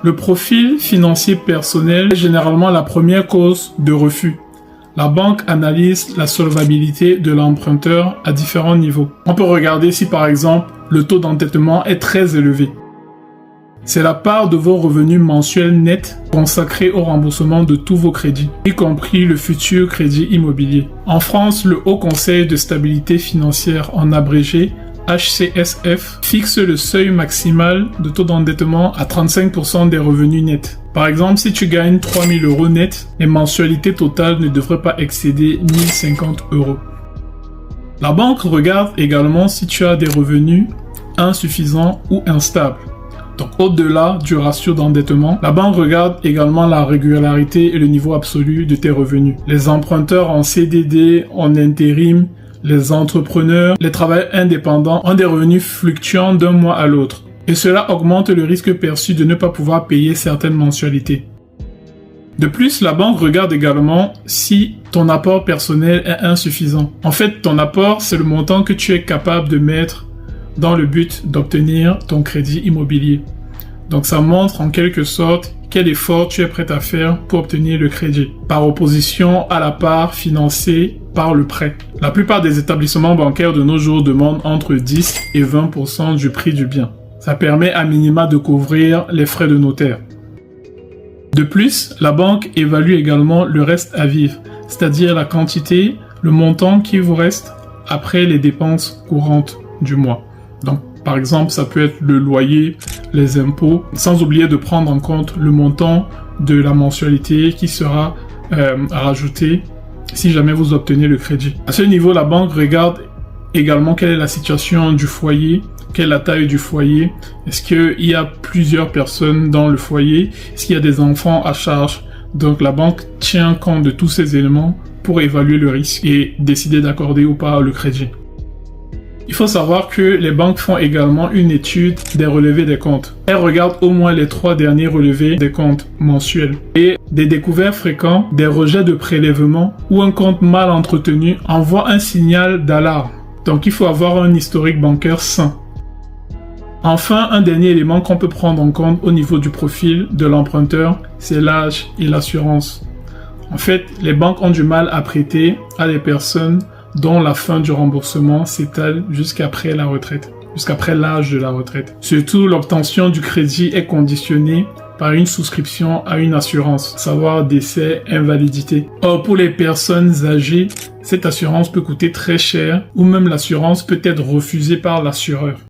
Le profil financier personnel est généralement la première cause de refus. La banque analyse la solvabilité de l'emprunteur à différents niveaux. On peut regarder si par exemple le taux d'endettement est très élevé. C'est la part de vos revenus mensuels nets consacrés au remboursement de tous vos crédits, y compris le futur crédit immobilier. En France, le Haut Conseil de stabilité financière, en abrégé, HCSF, fixe le seuil maximal de taux d'endettement à 35% des revenus nets. Par exemple, si tu gagnes 3 000 € nets, les mensualités totales ne devraient pas excéder 1 050 €. La banque regarde également si tu as des revenus insuffisants ou instables. Donc, au-delà du ratio d'endettement, la banque regarde également la régularité et le niveau absolu de tes revenus. Les emprunteurs en CDD, en intérim, les entrepreneurs, les travailleurs indépendants ont des revenus fluctuants d'un mois à l'autre. Et cela augmente le risque perçu de ne pas pouvoir payer certaines mensualités. De plus, la banque regarde également si ton apport personnel est insuffisant. En fait, ton apport, c'est le montant que tu es capable de mettre dans le but d'obtenir ton crédit immobilier. Donc ça montre en quelque sorte quel effort tu es prêt à faire pour obtenir le crédit, par opposition à la part financée par le prêt. La plupart des établissements bancaires de nos jours demandent entre 10 et 20% du prix du bien. Ça permet à minima de couvrir les frais de notaire. De plus, la banque évalue également le reste à vivre, c'est-à-dire la quantité, le montant qui vous reste après les dépenses courantes du mois. Donc, par exemple, ça peut être le loyer, les impôts, sans oublier de prendre en compte le montant de la mensualité qui sera rajouté si jamais vous obtenez le crédit. À ce niveau, la banque regarde également quelle est la situation du foyer, quelle est la taille du foyer, est-ce qu'il y a plusieurs personnes dans le foyer, est-ce qu'il y a des enfants à charge. Donc la banque tient compte de tous ces éléments pour évaluer le risque et décider d'accorder ou pas le crédit. Il faut savoir que les banques font également une étude des relevés des comptes. Elles regardent au moins les 3 derniers relevés des comptes mensuels. Et des découvertes fréquentes, des rejets de prélèvement ou un compte mal entretenu envoient un signal d'alarme. Donc il faut avoir un historique bancaire sain. Enfin, un dernier élément qu'on peut prendre en compte au niveau du profil de l'emprunteur, c'est l'âge et l'assurance. En fait, les banques ont du mal à prêter à des personnes dont la fin du remboursement s'étale jusqu'après la retraite, jusqu'après l'âge de la retraite. Surtout, l'obtention du crédit est conditionnée par une souscription à une assurance, à savoir décès, invalidité. Or, pour les personnes âgées, cette assurance peut coûter très cher ou même l'assurance peut être refusée par l'assureur.